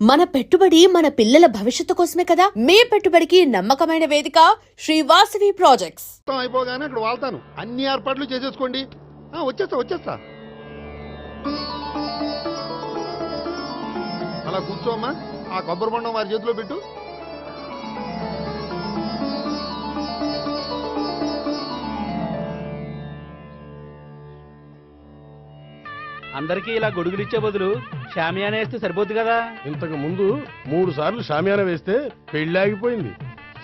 మన పెట్టుబడి మన పిల్లల భవిష్యత్తు కోసమే కదా. మీ పెట్టుబడికి నమ్మకమైన వేదిక శ్రీ వాసవి ప్రాజెక్ట్స్. అయిపోగానే అక్కడ వాళ్తాను. అన్ని ఏర్పాట్లు చేసేసుకోండి. వచ్చేస్తా. అలా కూర్చోమ్మా. ఆ కొబ్బరి బొండం వారి చేతిలో పెట్టు. అందరికీ ఇలా గొడుగులు ఇచ్చే బదులు షామియానా వేస్తే సరిపోద్ది కదా. ఇంతకు ముందు 3 సార్లు షామియానా వేస్తే పెళ్లి ఆగిపోయింది.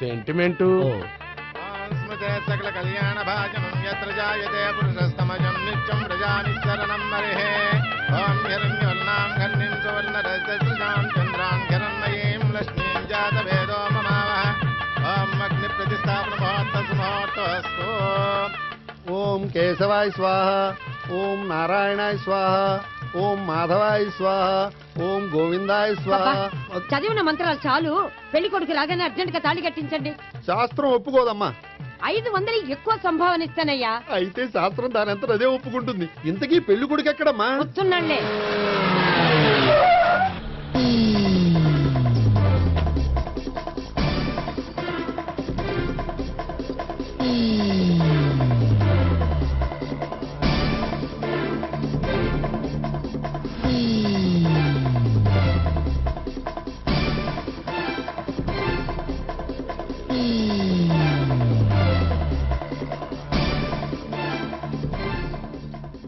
సెంటిమెంటు. సకల కళ్యాణ భాజనం యత్ర జాయతే పురుషస్తమజం నిత్యం ప్రజానిశరణం మరిహే. ఓం హిరణ్యవర్ణాం ఘర్ణిం సువర్ణరజస్రజాం చంద్రాం హిరణ్మయీం లక్ష్మీం జాతవేదో మమావహ. ఓం అగ్ని ప్రతిష్టాపన ముహూర్తస్తు ముహూర్తస్తు. ఓం కేశవాయ స్వాహ. ఓం నారాయణాయ స్వాహ. ఓం మాధవాయ స్వాహ. ఓం గోవిందాయ స్వాహ. చదివిన మంత్రాలు చాలు. పెళ్లి కొడుకు రాగానే అర్జెంట్ గా తాళి కట్టించండి. శాస్త్రం ఒప్పుకోదమ్మా. 500 ఎక్కువ సంభావన ఇస్తానయ్యా. అయితే శాస్త్రం దానంతా అదే ఒప్పుకుంటుంది. ఇంతకీ పెళ్లి కొడుకు ఎక్కడమ్మా? వస్తున్నాళ్లే.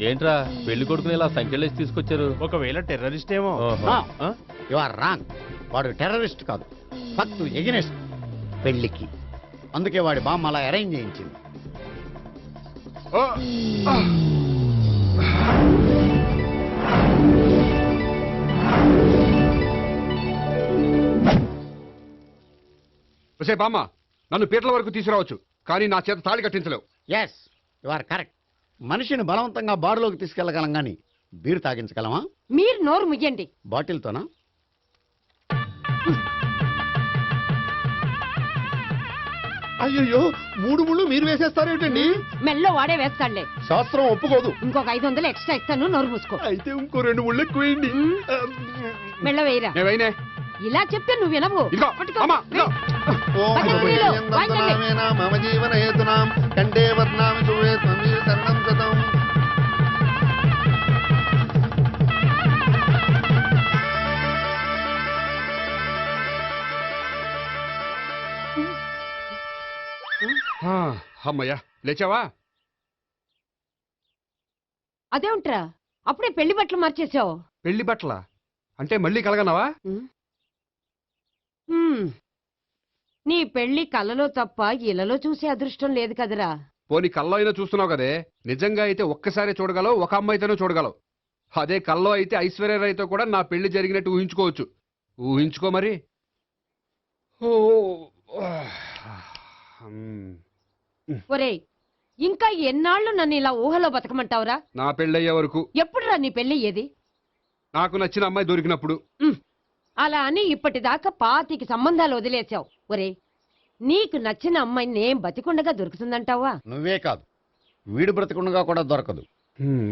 ఏంట్రా పెళ్లి కొడుకుని ఇలా సంఖ్యలేసి తీసుకొచ్చారు? ఒకవేళ టెర్రరిస్ట్ ఏమో. You are wrong. వాడు టెర్రరిస్ట్ కాదు, ఫక్తు ఎగనెస్ట్ పెళ్లికి. అందుకే వాడి బామ్మ అలా అరేంజ్ చేయించింది. బామ్మ, నన్ను పీటల వరకు తీసుకురావచ్చు, కానీ నా చేత తాళి కట్టించలేవు. Yes, you are correct. మనిషిని బలవంతంగా బారులోకి తీసుకెళ్లగలం గాని బీరు తాగించగలమా? మీరు నోరు ముయ్యండి. బాటిల్తోనా? అయ్యో, 3 ముళ్ళు మీరు వేసేస్తారేమిటండి? మెల్లో వాడే వేస్తాడులే. శాస్త్రం ఒప్పుకోదు. ఇంకొక 500 ఎక్స్ట్రా ఇస్తాను. నోరు మూసుకో. అయితే ఇంకో 2 ముళ్ళు ఎక్కువేయండి. మెల్ల వేయరా. నేవైనే ఇలా చెప్తే నువ్వు వినవు. మమ జీవన హేతునాం కంటే వర్ణామి చూడే శరణం శతం. అమ్మయ్యా, లేచావా? అదేంట్రా అప్పుడే పెళ్లి బట్టలు మార్చేసావు? పెళ్లి బట్టల అంటే మళ్ళీ కలగన్నావా? నీ పెళ్లి కలలో తప్ప ఇలలో చూసే అదృష్టం లేదు కదరా. పోనీ కల్లో అయినా చూస్తున్నావు కదే. నిజంగా అయితే ఒక్కసారి చూడగలవు, ఒక అమ్మాయితోనే చూడగలవు. అదే కల్లో అయితే ఐశ్వర్యరాయ్తో కూడా నా పెళ్లి జరిగినట్టు ఊహించుకోవచ్చు. ఊహించుకో మరి. ఒరేయ్, ఇంకా ఎన్నాళ్ళు నన్ను ఇలా ఊహలో బతకమంటావురా? నా పెళ్ళయ్యే వరకు. ఎప్పుడురా నీ పెళ్లి ఏది? నాకు నచ్చిన అమ్మాయి దొరికినప్పుడు. అలా అని ఇప్పటిదాకా 25 సంబంధాలు వదిలేసావు. ఒరే, నీకు నచ్చిన అమ్మాయి నేను బతికుండగా దొరుకుతుందంటావా? నువ్వే కాదు, వీడు బ్రతకుండగా కూడా దొరకదు.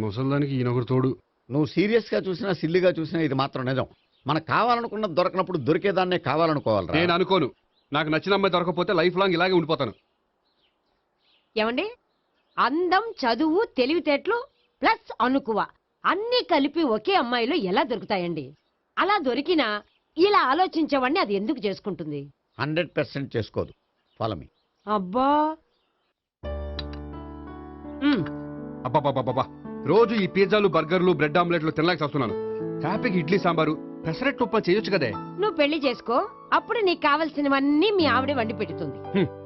ముసల్దానికి ఈయనొకరు తోడు. నువ్వు సీరియస్ గా చూసినా సిల్లిగా చూసినా ఇది మాత్రం నిజం. మనకు కావాలనుకున్నది దొరకనప్పుడు దొరికేదాన్నే కావాలనుకోవాలి. నేను అనుకోను. నాకు నచ్చిన అమ్మాయి దొరకపోతే లైఫ్ లాంగ్ ఇలాగే ఉండిపోతాను. ఏమండి, అందం, చదువు, తెలివితేటలు ప్లస్ అనుకువ అన్నీ కలిపి ఒకే అమ్మాయిలో ఎలా దొరుకుతాయండి? అలా దొరికినా ఇలా ఆలోచించేవాడిని అది ఎందుకు చేసుకుంటుంది? 100% చేసుకోదు. Follow me. అబ్బా, అబ్బాబాబాబా, రోజు ఈ పిజ్జాలు, బర్గర్లు, బ్రెడ్ ఆమ్లెట్లు తినలేక వస్తున్నాను. హ్యాపీకి ఇడ్లీ సాంబారు, పెసరెట్ ఉప్మా చేయొచ్చు కదే. నువ్వు పెళ్లి చేసుకో, అప్పుడు నీకు కావలసినవన్నీ మీ ఆవిడే వండి పెడుతుంది.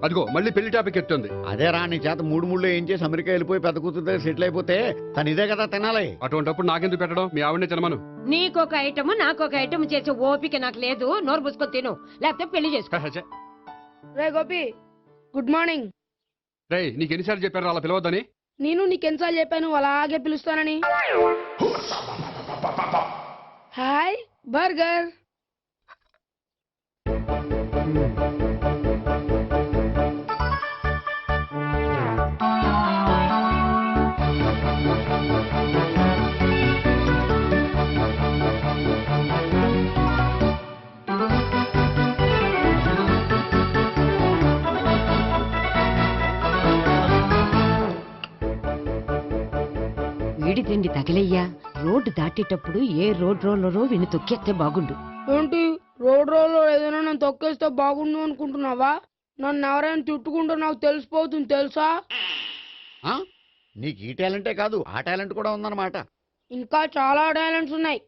అదిగో మళ్ళీ పెళ్లి టాపిక్ ఎత్తుంది. అదే రా, నీ చేత 3 ముళ్ళు ఏం చేసి అమెరికా వెళ్ళిపోయి పెద్ద కూతురు సెటిల్ అయిపోతే తను ఇదే కదా తినాలి. అటువంటిప్పుడు నాకెందుకు పెట్టడం? మీ ఆవిడనే తినమను. నీకొక ఐటమ్ నాకొక ఐటమ్ చేసే ఓపిక నాకు లేదు. నోరు పుసుకొని తిను, లేకపోతే పెళ్లి చేసుకో. రే గోపి, గుడ్ మార్నింగ్. రే, నీకు ఎన్నిసార్లు చెప్పారు అలా పిలవద్దని? నేను నీకెన్నిసార్లు చెప్పాను అలాగే పిలుస్తానని? Hi burger. రెండు తగిలయ్యా. రోడ్డు దాటేటప్పుడు ఏ రోడ్ రోలరో విని తొక్కేస్తే బాగుండు. ఏంటి రోడ్ రోల్లో ఏదైనా నన్ను తొక్కేస్తే బాగుండు అనుకుంటున్నావా? నన్ను ఎవరైనా తిట్టుకుంటే నాకు తెలిసిపోతుంది తెలుసా? ఆ? నీకు ఈ టాలెంటే కాదు ఆ టాలెంట్ కూడా ఉందన్నమాట. ఇంకా చాలా టాలెంట్స్ ఉన్నాయి.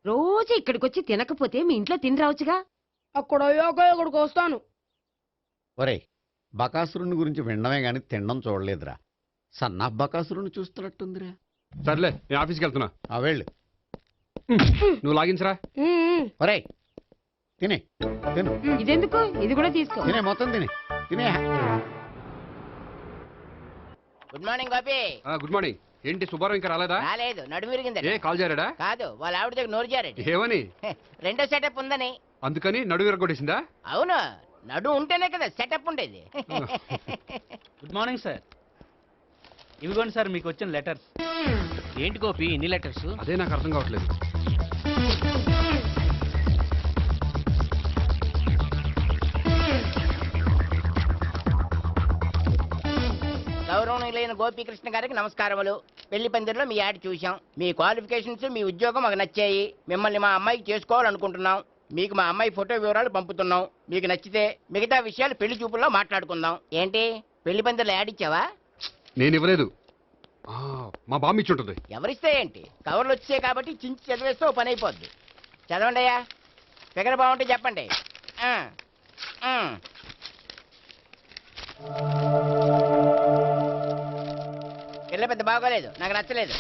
రోజు ఇక్కడికొచ్చి తినకపోతే మీ ఇంట్లో తిని రావచ్చుగా. అక్కడ అయ్యాక ఇక్కడికి వస్తాను. ఒరే, బకాసురుని గురించి వినడమే గాని తినడం చూడలేదురా. సన్నా బకాసురుని చూస్తున్నట్టుందిరా. సర్లే నేను ఆఫీస్కి వెళ్తున్నా. ఆ వెళ్ళు. నువ్వు లాగించరా. ఒరే తినే తిను ఇదెందుకు? ఇది కూడా తీసుకో. తినే మొత్తం తినే. Good morning Bobby. Good morning. ఏంటి సుబ్బారావు ఇంకా రాలేదా? రాలేదు, నడుము విరిగిందట. ఏ కాల్ చేరాడా? కాదు, వాళ్ళ ఆవిడ దగ్గర నోరు జారాడు. ఏమని? రెండో సెటప్ ఉందని. అందుకని నడువు విరగొట్టేసిందా? అవును, నడు ఉంటేనే కదా సెటప్ ఉండేది. Good morning sir. ఇవిగోండి సార్ మీకు వచ్చిన లెటర్స్. ఏంటి గోపి ఇన్ని లెటర్స్? అదే నాకు అర్థం కావట్లేదు. గౌరవనీయులైన గోపీకృష్ణ గారికి నమస్కారములు. పెళ్లి పందిరిలో మీ యాడ్ చూశాం. మీ క్వాలిఫికేషన్స్, మీ ఉద్యోగం మాకు నచ్చాయి. మిమ్మల్ని మా అమ్మాయికి చేసుకోవాలనుకుంటున్నాం. మీకు మా అమ్మాయి ఫోటో వివరాలు పంపుతున్నాం. మీకు నచ్చితే మిగతా విషయాలు పెళ్లి చూపుల్లో మాట్లాడుకుందాం. ఏంటి పెళ్లి పందిరిలో యాడ్ ఇచ్చావా? నేను ఇవ్వలేదు. మా బామ్మ ఇచ్చి ఉంటుంది. ఎవరిస్తే ఏంటి, కవర్లు వచ్చాయి కాబట్టి చించి చదివేస్తే ఓ పని అయిపోద్ది. చదవండి అయ్యా. ఫిగర్ బాగుంటే చెప్పండి. పిల్ల పెద్ద బాగోలేదు, నాకు నచ్చలేదు.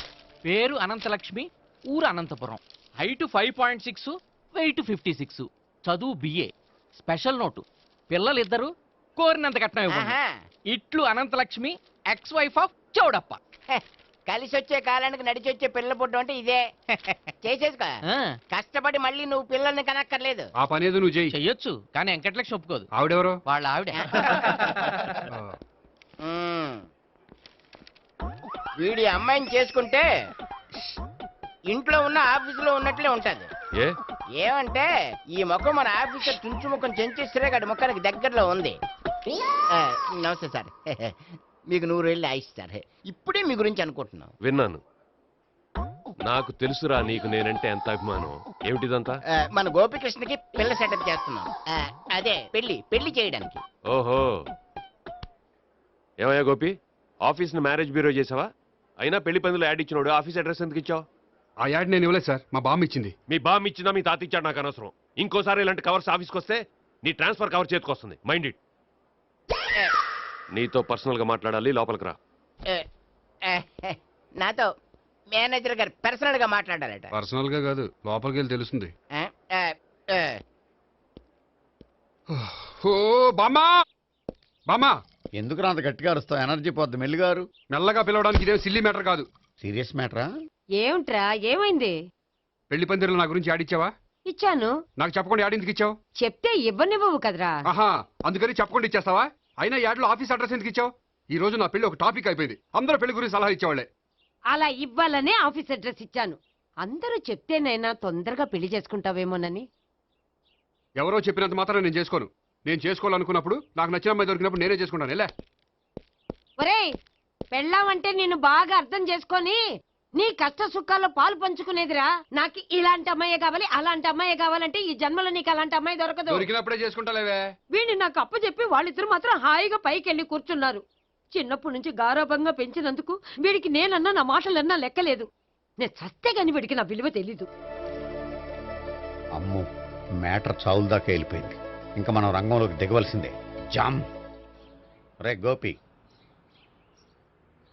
పేరు అనంతలక్ష్మి, ఊరు అనంతపురం, హైట్ 5.6, వెయిట్ 56, చదువు బిఏ, స్పెషల్ నోటు పిల్లలిద్దరు కోరినంత కట్నం ఇవ్వండి. ఆహా. ఇట్లు Anantalakshmi, ex wife of Chowdappa. హె, కలిసి వచ్చే కాలానికి నడిచి వచ్చే పిల్ల పుట్టు అంటే ఇదే. చేసేసుకో. ఆ, కష్టపడి మళ్ళీ నువ్వు పిల్లల్ని కనక్కర్లేదు. ఆ పని ఏదో నువ్వు చెయ్యి. చెయ్యొచ్చు కానీ వెంకటలక్ష్మి ఒప్పుకోదు. ఆవిడెవరో? వాళ్ళ ఆవిడ. మ్మ్. వీడి అమ్మాయిని చేసుకుంటే ఇంట్లో ఉన్న ఆఫీసులో ఉన్నట్లే ఉంటది. ఏమంటే ఈ ముఖం మన ఆఫీసర్ తుంచు ముఖం చెంచేశ్వరే గారి ముఖానికి దగ్గరలో ఉంది. నమస్తే సార్. మీకు 100 ఏళ్ళు ఆయుష్ సార్. ఇప్పుడే మీ గురించి అనుకుంటున్నాం. విన్నాను. నాకు తెలుసురా నీకు నేనంటే ఎంత అభిమానం. ఏమిటిదంతా? మన గోపికృష్ణకి పిల్ల సెటప్ చేస్తున్నాం. అదే పెళ్లి చేయడానికి. ఓహో, ఏమయ్యా గోపి, ఆఫీస్ ని మ్యారేజ్ బ్యూరో చేసావా? అయినా పెళ్లి పందులు యాడ్ ఇచ్చినోడు ఆఫీస్ అడ్రస్ ఎందుకు ఇచ్చావు? ఆ యాడ్ నేను ఇవ్వలేదు సార్, మా బామ్మ ఇచ్చింది. మీ బామ్ ఇచ్చిందా మీ తాత ఇచ్చాడు నాకు అనవసరం. ఇంకోసారి ఇలాంటి కవర్స్ ఆఫీస్కి వస్తే నీ ట్రాన్స్ఫర్ కవర్ చేతికొస్తుంది. Mind it. నీతో పర్సనల్ గా మాట్లాడాలి, లోపలికి రా. నాతో మేనేజర్ గారు పర్సనల్ గా మాట్లాడాలట. పర్సనల్ గా కాదు, లోపలికి వెళ్ళి తెలుస్తుంది. ఓ బామ్మా, బామ్మా ఎందుకు అంత గట్టిగా అరుస్తావు? ఎనర్జీ పోద్ది. మెల్లిగారు. మెల్లగా పిలవడానికి ఇదేం సిల్లీ మ్యాటర్ కాదు. సీరియస్ మ్యాటరా? ఏమిట్రా, ఏమైంది? పెళ్లి పందిరిలో నా గురించి యాడ్ ఇచ్చావా? ఇచ్చాను. నాకు చెప్పకుండా యాడ్ ఎందుకు ఇచ్చావు? చెప్తే ఇవ్వనివ్వవు కదరా. ఆహా, అందుకని చెప్పకుండా ఇచ్చేస్తావా? అయినా యాడ్లో ఆఫీస్ అడ్రస్ ఎందుకు ఇచ్చావు? ఈ రోజు నా పెళ్లి ఒక టాపిక్ అయిపోయింది. అందరూ పెళ్లి గురించి సలహా ఇచ్చేవాళ్లే. అలా ఇవ్వాలనే ఆఫీస్ అడ్రస్ ఇచ్చాను. అందరూ చెప్తేనైనా తొందరగా పెళ్లి చేసుకుంటావేమోనని. ఎవరో చెప్పినంత మాత్రం నేను చేసుకోను. నేను చేసుకోవాలనుకున్నప్పుడు, నాకు నచ్చిన అమ్మాయి దొరికినప్పుడు నేనే చేసుకుంటాను. ఎలా? ఒరేయ్, పెళ్ళామంటే నిన్ను బాగా అర్థం చేసుకొని నీ కష్ట సుఖాల్లో పాలు పంచుకునేదిరా. నాకు ఇలాంటి అమ్మాయి కావాలి, అలాంటి అమ్మాయి కావాలంటే ఈ జన్మలో నీకు అలాంటి అమ్మాయి దొరకదు. దొరికినప్పుడే చేసుకుంటాలేవే. వీడిని నాకు అప్పచెప్పి వాళ్ళిద్దరు మాత్రం హాయిగా పైకి వెళ్ళి కూర్చున్నారు. చిన్నప్పటి నుంచి గారాభంగా పెంచినందుకు వీడికి నేనన్నా నా మాటలన్నా లెక్కలేదు. నేను చస్తే గాని వీడికి నా విలువ తెలీదు. అమ్మో, మ్యాటర్ చావుల దాకా వెళ్ళిపోయింది. ఇంకా మనం రంగంలోకి దిగవలసిందే. జామ్. రే గోపి,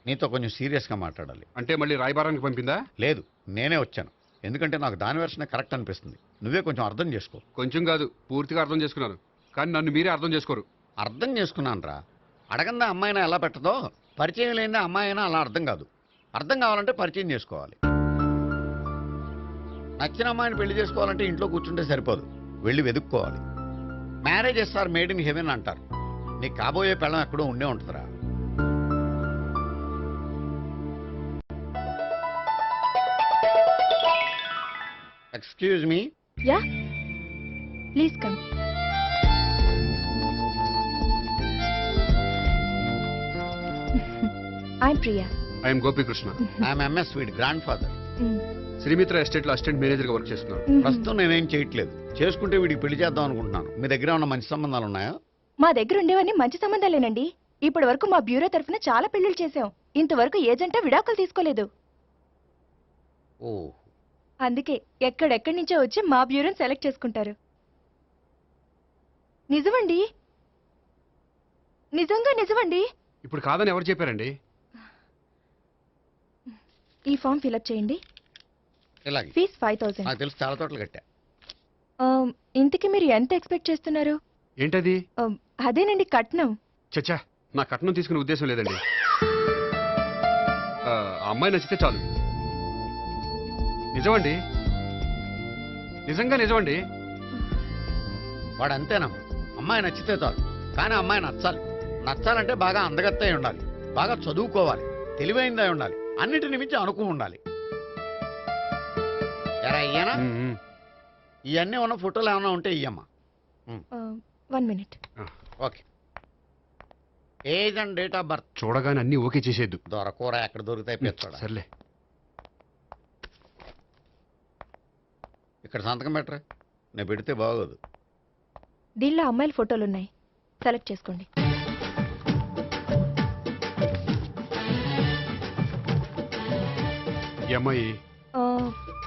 నీతో కొంచెం సీరియస్గా మాట్లాడాలి. అంటే మళ్ళీ రాయబారానికి పంపిందా? లేదు, నేనే వచ్చాను. ఎందుకంటే నాకు దాని వెర్షనే కరెక్ట్ అనిపిస్తుంది. నువ్వే కొంచెం అర్థం చేసుకో. కొంచెం కాదు, పూర్తిగా అర్థం చేసుకున్నాను. కానీ నన్ను మీరే అర్థం చేసుకోరు. అర్థం చేసుకున్నాను రా. అడగందా అమ్మాయినా ఎలా పెట్టదో, పరిచయం లేని అమ్మాయి అయినా అలా అర్థం కాదు. అర్థం కావాలంటే పరిచయం చేసుకోవాలి. నచ్చిన అమ్మాయిని పెళ్లి చేసుకోవాలంటే ఇంట్లో కూర్చుంటే సరిపోదు, వెళ్ళి వెతుక్కోవాలి. Marriages are made in heaven అంటారు. నీకు కాబోయే పెళ్ళం ఎక్కడో ఉండే ఉంటుందిరా. Excuse me. Yeah, please come. I'm Priya. I'm Gopikrishna. I'm MS వీడి గ్రాండ్ ఫాదర్. శ్రీమిత్ర ఎస్టేట్ లో అసిస్టెంట్ మేనేజర్ గా వర్క్ చేస్తున్నాను. ప్రస్తుతం నేనేం చేయట్లేదు. చేసుకుంటే వీడికి పెళ్లి చేద్దాం అనుకుంటున్నాను. మీ దగ్గర ఉన్న మంచి సంబంధాలు ఉన్నాయా? మా దగ్గర ఉండేవన్నీ మంచి సంబంధాలేనండి. ఇప్పటి వరకు మా బ్యూరో తరఫున చాలా పెళ్లిళ్ళు చేశాం. ఇంతవరకు ఏజెంట్ విడాకులు తీసుకోలేదు. ఓ, అందుకే ఎక్కడెక్కడి నుంచో వచ్చి మా బ్యూరోని సెలెక్ట్ చేసుకుంటారు. నిజమండి, నిజంగా నిజమండి. ఇప్పుడు కాదని ఎవరు చెప్పారండి? ఈ ఫామ్ ఫిలప్ చేయండి. ఇలాగే. ఫీజ్ 5000. నాకు తెలుసు, చాలా తోటలు కట్టా. ఇంతకీ మీరు ఎంత ఎక్స్పెక్ట్ చేస్తున్నారు? ఏంటది? అదేనండి కట్నం. చచ్చా, నా కట్నం తీసుకునే ఉద్దేశం లేదండి. ఆ అమ్మాయి నచ్చితే చాలు. నిజమండి, నిజంగా నిజమండి. వాడు అంతేనమ్మా. అమ్మాయి నచ్చితే చాలు, కానీ అమ్మాయి నచ్చాలి. నచ్చాలంటే బాగా అందగత్తై ఉండాలి, బాగా చదువుకోవాలి, తెలివైందై ఉండాలి, అన్నిటిని మించి అనుకుని ఉండాలి. ఎరా ఇయ్యనా? ఇవన్నీ ఉన్న ఫోటోలు ఏమైనా ఉంటే ఇయ్యమ్మా. 1 minute. Okay. Age and date of birth చూడగానే అన్ని ఓకే చేసేద్దు. దొరకూర ఎక్కడ దొరుకుతాయి పెంచోడా. సర్లే. ఇక్కడ సంతకం పెట్టరా, నేను పెడితే బాగోదు. దీనిలో అమ్మాయిల ఫోటోలు ఉన్నాయి, సెలెక్ట్ చేసుకోండి. ఈ అమ్మాయి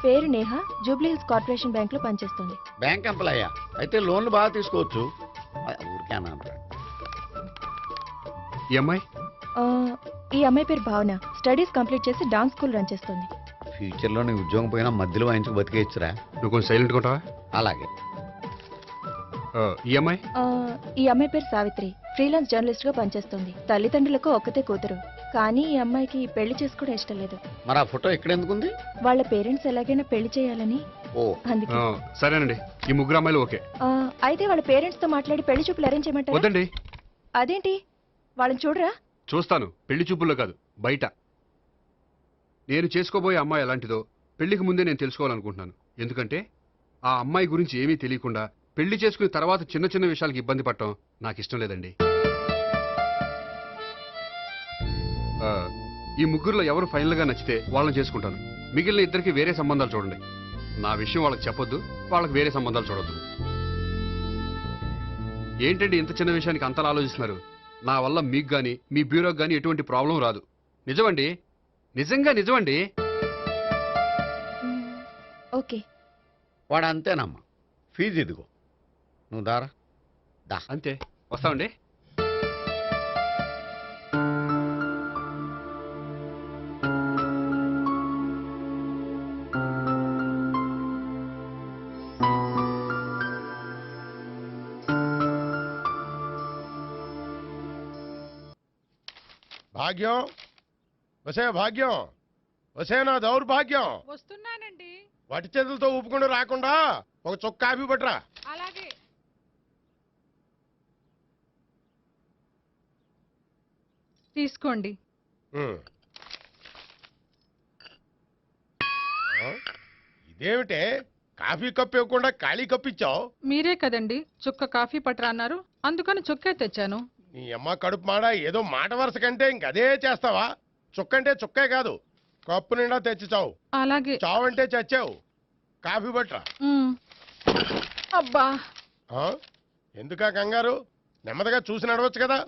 పేరు Neha, Jubilee hills corporation bank లో పనిచేస్తుంది. బ్యాంక్ ఎంప్లాయా? అయితే లోన్లు బాగా తీసుకోవచ్చు. ఊరికే అన్నా. ఈ అమ్మాయి ఈ అమ్మాయి పేరు భావన, స్టడీస్ కంప్లీట్ చేసి డాన్స్ స్కూల్ రన్ చేస్తుంది. ఫ్యూచర్లో నీ ఉద్యోగం పోయినా మధ్యలో వాయించుకు బతికేయచ్చురా. నువ్వు కొంచెం సైలెంట్ ఉంటావా? అలాగే. ఈ అమ్మాయి ఈ అమ్మాయి పేరు సావిత్రి, ఫ్రీలాన్స్ జర్నలిస్ట్ గా పనిచేస్తుంది. తల్లిదండ్రులకు ఒక్కతే కూతురు, కానీ ఈ అమ్మాయికి పెళ్లి చేసుకోవడం ఇష్టం లేదు. మరి ఆ ఫోటో ఎక్కడ ఎందుకుంది? వాళ్ళ పేరెంట్స్ ఎలాగైనా పెళ్లి చేయాలని. ఓ, అందుకే. సరేనండి, ఈ ముగ్గురు అమ్మాయిలు ఓకే. అయితే వాళ్ళ పేరెంట్స్ తో మాట్లాడి పెళ్లి చూపులు అరేంజ్ చేయమంటారా? వద్దండి. అదేంటి, వాళ్ళని చూడరా? చూస్తాను, పెళ్లి చూపుల్లో కాదు, బయట. నేను చేసుకోబోయే అమ్మాయి ఎలాంటిదో పెళ్లికి ముందే నేను తెలుసుకోవాలనుకుంటున్నాను. ఎందుకంటే ఆ అమ్మాయి గురించి ఏమీ తెలియకుండా పెళ్లి చేసుకున్న తర్వాత చిన్న చిన్న విషయాలకు ఇబ్బంది పడటం నాకు ఇష్టం లేదండి. ఈ ముగ్గురులో ఎవరు ఫైనల్ గా నచ్చితే వాళ్ళని చేసుకుంటాను. మిగిలిన ఇద్దరికి వేరే సంబంధాలు చూడండి. నా విషయం వాళ్ళకి చెప్పొద్దు, వాళ్ళకి వేరే సంబంధాలు చూడొద్దు. ఏంటండి ఇంత చిన్న విషయానికి అంతలా ఆలోచిస్తున్నారు? నా వల్ల మీకు గాని మీ బ్యూరోకి గాని ఎటువంటి ప్రాబ్లం రాదు. నిజమండి, నిజంగా నిజమండి. ఓకే. వాడు అంతేనమ్మా. ఫీజు ఇదిగో, నువ్వు దారా. దా. అంతే, వస్తామండి. భాగ్యం, వసే భాగ్యం, వసే నా దౌర్భాగ్యం. వస్తున్నానండి. వటి చేతులతో ఊపుకుండా రాకుండా ఒక చొక్క కాఫీ పట్టరా. అలాగే. తీసుకోండి. ఇదేమిటే, కాఫీ కప్పు ఇవ్వకుండా ఖాళీ కప్పు ఇచ్చావు? మీరే కదండి చుక్క కాఫీ పట్టరా అన్నారు, అందుకని చుక్కే తెచ్చాను. నీ అమ్మ కడుపు మాడ, ఏదో మాట వరుస కంటే ఇంకదే చేస్తావా? చుక్కంటే చుక్కే కాదు, కప్పు నిండా తెచ్చి చావు. అలాగే. చావు అంటే చచ్చావు. కాఫీ పట్టరా. అబ్బా, ఎందుకా కంగారు? నెమ్మదిగా చూసి నడవచ్చు కదా.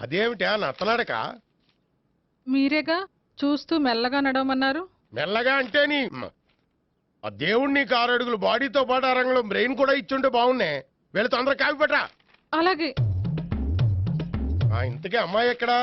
అదేమిటా నత్తనాడక? మీరేగా చూస్తూ మెల్లగా నడవమన్నారు. మెల్లగా అంటే నీ ఆ దేవుణ్ణి 6 అడుగులు బాడీతో పాటు ఆ రంగంలో బ్రెయిన్ కూడా ఇచ్చుంటే బాగున్నే. వీళ్ళు తొందరగా కాఫీ పట్టరా. అలాగే. ఇంతకీ అమ్మాయి ఎక్కడా?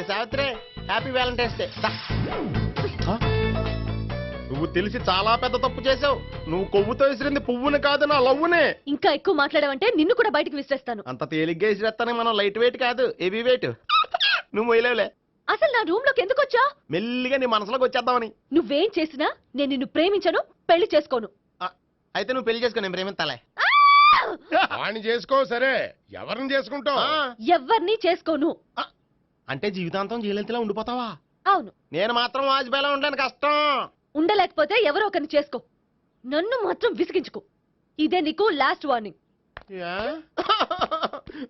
Savitri, happy Valentine's day. నువ్వు తెలిసి చాలా పెద్ద తప్పు చేసావు. నువ్వు కొవ్వుతో విసిరింది పువ్వుని కాదు, నా లవ్వునే. ఇంకా ఎక్కువ మాట్లాడావంటే నిన్ను కూడా బయటకు విసిరేస్తాను. అంత తేలిగ్గా విసిరేస్తానే, మనం లైట్ వెయిట్ కాదు, హెవీ వెయిట్. నువ్వు మొయ్యలేవులే. అసలు నా రూమ్ లోకి ఎందుకు వచ్చా? మెల్లిగా నీ మనసులోకి వచ్చేద్దామని. నువ్వేం చేసినా నేను నిన్ను ప్రేమించను, పెళ్లి చేసుకోను. అయితే నువ్వు పెళ్లి చేసుకో, నేను ప్రేమిస్తాలే. వాణ్ణి చేసుకో. సరే, ఎవరిని చేసుకుంటావు? ఎవ్వరిని చేసుకోను. అంటే జీవితాంతం జయలలితలా ఉండిపోతావా? అవును. నేను మాత్రం వాజ్పేయిలా ఉండడానికి కష్టం. ఉండలేకపోతే ఎవరో ఒకరిని చేసుకో, నన్ను మాత్రం విసిగించుకో. ఇదే నీకు లాస్ట్ వార్నింగ్.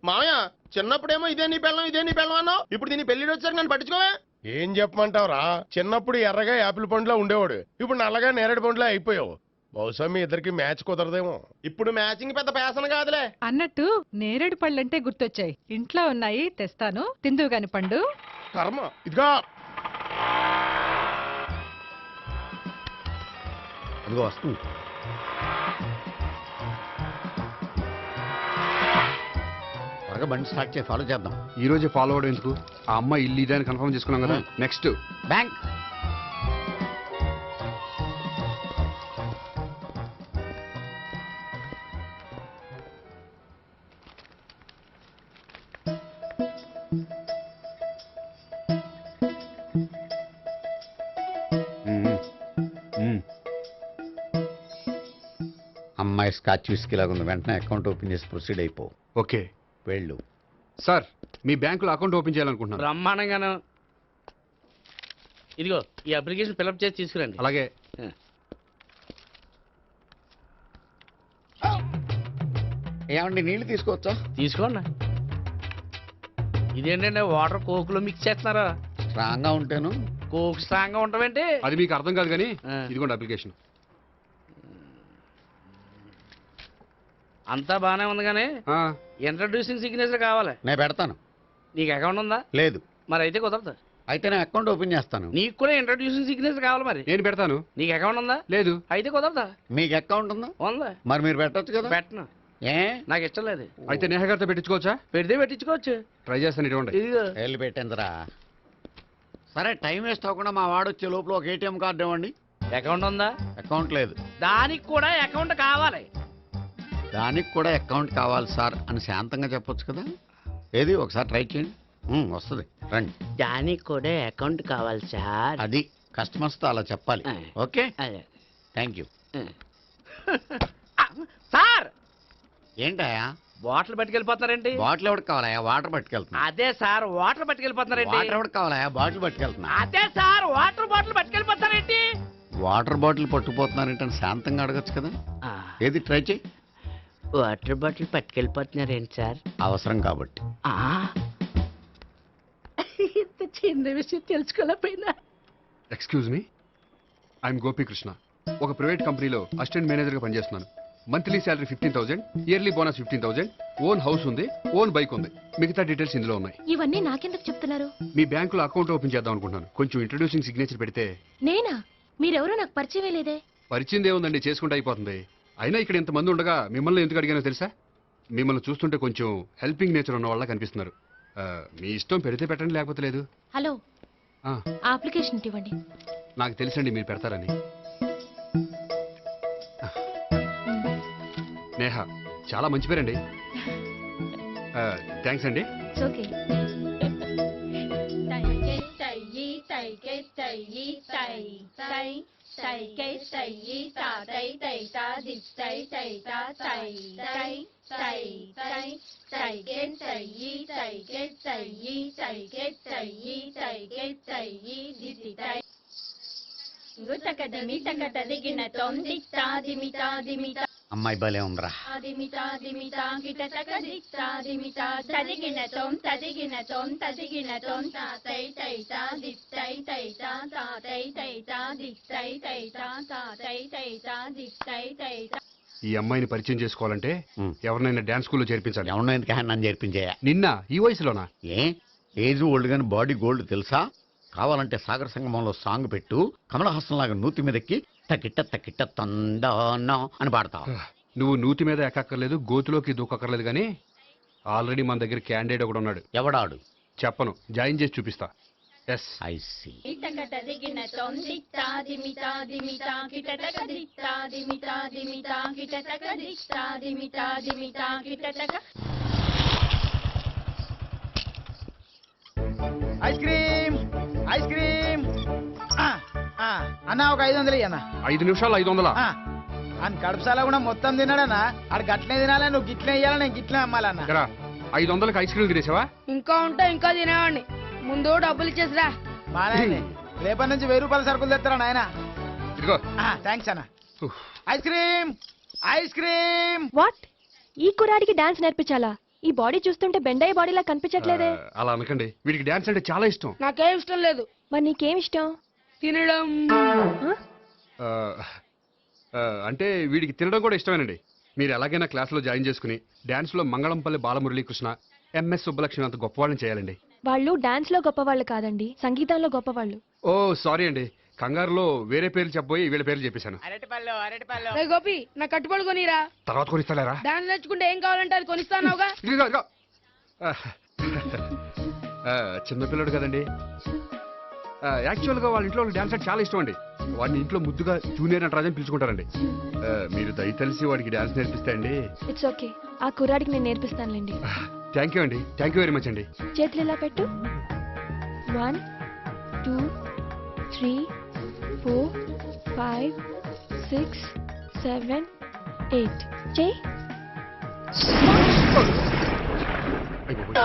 మామయ్య, చిన్నప్పుడేమో ఇదే నీ పెళ్ళం అన్నావు. ఇప్పుడు దీని పెళ్లి వచ్చాక నన్ను పట్టించుకోవే. ఏం చెప్పమంటావురా? చిన్నప్పుడు ఎర్రగా యాపిల్ పండులో ఉండేవాడు, ఇప్పుడు నల్లగా నేరేడు పండులో అయిపోయావు. బహుశా మీ ఇద్దరికి మ్యాచ్ కుదరదేమో. ఇప్పుడు మ్యాచింగ్ పెద్ద పేసన కాదులే. అన్నట్టు నేరేడు పళ్ళంటే గుర్తొచ్చాయి. ఇంట్లో ఉన్నాయి, తెస్తాను, తిందువు గాని పండు. కర్మ. ఇదిగా అదిగో వస్తుంది. త్వరగా బండి స్టార్ట్ చేసి ఫాలో చేద్దాం. ఈ రోజే ఫాలో అవడం ఎందుకు? ఆ అమ్మాయి ఇల్లు ఇదే అని కన్ఫర్మ్ చేసుకున్నాం కదా. Next bank. అమ్మాయి స్కాచ్ విస్కీ లాగా ఉంది. వెంటనే అకౌంట్ ఓపెన్ చేసి ప్రొసీడ్ అయిపో. ఓకే. వెళ్ళు. సార్, మీ బ్యాంకులో అకౌంట్ ఓపెన్ చేయాలనుకుంటున్నాను. బ్రహ్మాండంగాను. ఇదిగో ఈ అప్లికేషన్ ఫిల్అప్ చేసి తీసుకురండి. అలాగే. ఏమండి, నీళ్లు తీసుకోవచ్చా? తీసుకోండి. ఇదేంటంటే వాటర్ కోకులో మిక్స్ చేస్తున్నారా? స్ట్రాంగ్ గా ఉంటాను. కోక్ స్ట్రాంగ్ గా ఉంటావేంటి? అది మీకు అర్థం కాదు కానీ ఇదిగోండి అప్లికేషన్. అంతా బానే ఉంది కానీ ఇంట్రడ్యూసింగ్ సిగ్నేచర్ కావాలి. నేను పెడతాను. నీకు అకౌంట్ ఉందా? లేదు. మరి అయితే కుదరదు. అయితే నేను అకౌంట్ ఓపెన్ చేస్తాను. నీకు కూడా ఇంట్రడ్యూసింగ్ సిగ్నేచర్ కావాలి. మరి నేను పెడతాను. నీకు అకౌంట్ ఉందా? లేదు. అయితే కుదరదా? మీకు అకౌంట్ ఉందా? ఉందా? మరి మీరు పెట్టొచ్చు కదా. పెట్టను. ఏ? నాకు ఇష్టం లేదు. అయితే నేహ గారితో పెట్టించుకోవచ్చా? పెడితే పెట్టించుకోవచ్చు. ట్రై చేస్తాను. ఇటువంటి ఇదిగో వెళ్ళి పెట్టిందిరా. సరే, టైం వేస్ట్ అవ్వకుండా మా వాడు వచ్చే లోపల ఒక ఏటీఎం కార్డు ఇవ్వండి. అకౌంట్ ఉందా? అకౌంట్ లేదు. దానికి కూడా అకౌంట్ కావాలి. దానికి కూడా అకౌంట్ కావాలి సార్ అని శాంతంగా చెప్పొచ్చు కదా. ఏది ఒకసారి ట్రై చేయండి. వస్తుంది, రండి. దానికి కూడా అకౌంట్ కావాలి సార్. అది కస్టమర్స్తో అలా చెప్పాలి. Okay, thank you. సార్, ఏంటయా బాటిల్ పట్టుకెళ్ళిపోతున్నారేంటి? బాటిల్ ఎవరికి కావాలయా? వాటర్ పట్టుకెళ్తున్నా. అదే సార్, వాటర్ పట్టుకెళ్ళిపోతున్నారేంటి? వాటర్ ఎవరికి కావాలయా? బాటిల్ పట్టుకెళ్తున్నా. అదే సార్, వాటర్ బాటిల్ పట్టుకెళ్ళిపోతారేంటి? వాటర్ బాటిల్ పట్టుకుపోతున్నారేంటని శాంతంగా అడగచ్చు కదా. ఏది ట్రై చేయి. వాటర్ బాటిల్ పట్టుకెళ్ళిపోతున్నారేంటి సార్? అవసరం కాబట్టి. ఇంత చిన్న విషయం తెలుసుకోలేకపోయినా. Excuse me, I'm Gopikrishna. ఒక ప్రైవేట్ కంపెనీలో అసిస్టెంట్ మేనేజర్గా పనిచేస్తున్నాను. Monthly salary 15,000, yearly bonus 15,000, own house ఉంది, ఓన్ బైక్ ఉంది. మిగతా డీటెయిల్స్ ఇందులో ఉన్నాయి. ఇవన్నీ నాకెందుకు చెప్తున్నారు? మీ బ్యాంకులో అకౌంట్ ఓపెన్ చేద్దాం అనుకుంటున్నాను. కొంచెం ఇంట్రడ్యూసింగ్ సిగ్నేచర్ పెడితే. నేనా? మీరెవరో నాకు పరిచయం లేదే. పరిచయం ఏముందండి, చేసుకుంటే అయిపోతుంది. అయినా ఇక్కడ ఇంతమంది ఉండగా మిమ్మల్ని ఎందుకు అడిగానో తెలుసా? మిమ్మల్ని చూస్తుంటే కొంచెం హెల్పింగ్ నేచర్ ఉన్న వాళ్ళ కనిపిస్తున్నారు. మీ ఇష్టం, పెడితే పెట్టండి, లేకపోతే లేదు. హలో, అప్లికేషన్ ఇవ్వండి. నాకు తెలుసండి మీరు పెడతారని. నేహ, చాలా మంచి పేరండి. థ్యాంక్స్ అండి. ఓకే. అమ్మాయి భలే ఉందిరా. ఈ అమ్మాయిని పరిచయం చేసుకోవాలంటే ఎవరినైనా డాన్స్ స్కూల్లో చేర్పించాలి. ఎవరినో ఎందుకు నన్ను చేర్పించాయా? నిన్న ఈ వయసులోనా? ఏజ్ ఓల్డ్ గాని బాడీ గోల్డ్ తెలుసా? కావాలంటే సాగర సంగమంలో సాంగ్ పెట్టు, కమలహాసంలాగా నూతి మీదకి తకిట్ట తకిట్ట తందానా అని పాడతావు. నువ్వు నూతి మీద ఎక్కక్కర్లేదు, గోతులోకి దూకక్కర్లేదు, కానీ ఆల్రెడీ మన దగ్గర క్యాండిడేట్ ఒకడు ఉన్నాడు. ఎవడాడు? చెప్పను, జాయిన్ చేసి చూపిస్తా. Yes I see. Ice cream ice cream అన్న ఒక 500 అన్న 5 నిమిషాలు 500. అని కడుపుసాల కూడా మొత్తం తిన్నాడన్నా ఆడు గట్లనే తినాలి నువ్వు గిట్లనే ఇయ్యాలి నేను గిట్లనే అమ్మాలన్న. 500కి ఐస్ క్రీమ్ తినేసావా? ఇంకా ఉంటే ఇంకా తినేవాడిని. ముందు డబ్బులు ఇచ్చేసిరా. మా నాయనే రేపటి నుంచి 1000 రూపాయల సరుకులు తెస్తారా నాయన. ఇదిగో. థ్యాంక్స్ అన్న. Ice cream ice cream. What? ఈ కుర్రాడికి డాన్స్ నేర్పించాలా? ఈ బాడీ చూస్తుంటే బెండయ్య బాడీలా కనిపించట్లేదే. అలా అనకండి, వీడికి డాన్స్ అంటే చాలా ఇష్టం. నాకేం ఇష్టం లేదు. మరి నీకేం ఇష్టం? తినడం. అంటే వీడికి తినడం కూడా ఇష్టమేనండి. మీరు ఎలాగైనా క్లాస్లో జాయిన్ చేసుకుని డాన్స్లో మంగళంపల్లి బాలమురళీకృష్ణ, ఎంఎస్ సుబ్బలక్ష్మి అంత గొప్పవాళ్ళని చేయాలండి. వాళ్ళు డాన్స్ లో గొప్పవాళ్ళు కాదండి, సంగీతంలో గొప్పవాళ్ళు. ఓ సారీ అండి, కంగారులో వేరే పేర్లు చెప్పబోయి వీళ్ళ పేర్లు చెప్పేశాను. అరటిపళ్ళు అరటిపళ్ళు. రే గోపి నా కట్టుబడి కొనిరా. తర్వాత కొనిస్తారా? డాన్స్ నేర్చుకుంటే ఏం కావాలంటే అది కొనిస్తానావుగా. చిన్నపిల్లడు కదండి. యాక్చువల్గా వాళ్ళ ఇంట్లో డాన్స్ అంటే చాలా ఇష్టం అండి. వాడిని ఇంట్లో ముద్దుగా జూనియర్ నటరాజన్ పిలుచుకుంటారండి. మీరు దయతలిసి వాడికి డాన్స్ నేర్పిస్తే అండి. ఇట్స్ ఓకే, ఆ కుర్రాడికి నేను నేర్పిస్తానులేండి. థ్యాంక్ యూ అండి, థ్యాంక్ యూ వెరీ మచ్ అండి. చేతులు ఇలా పెట్టు. 1 2 3 4 5 6 7 8 చేయి. అయిపోయి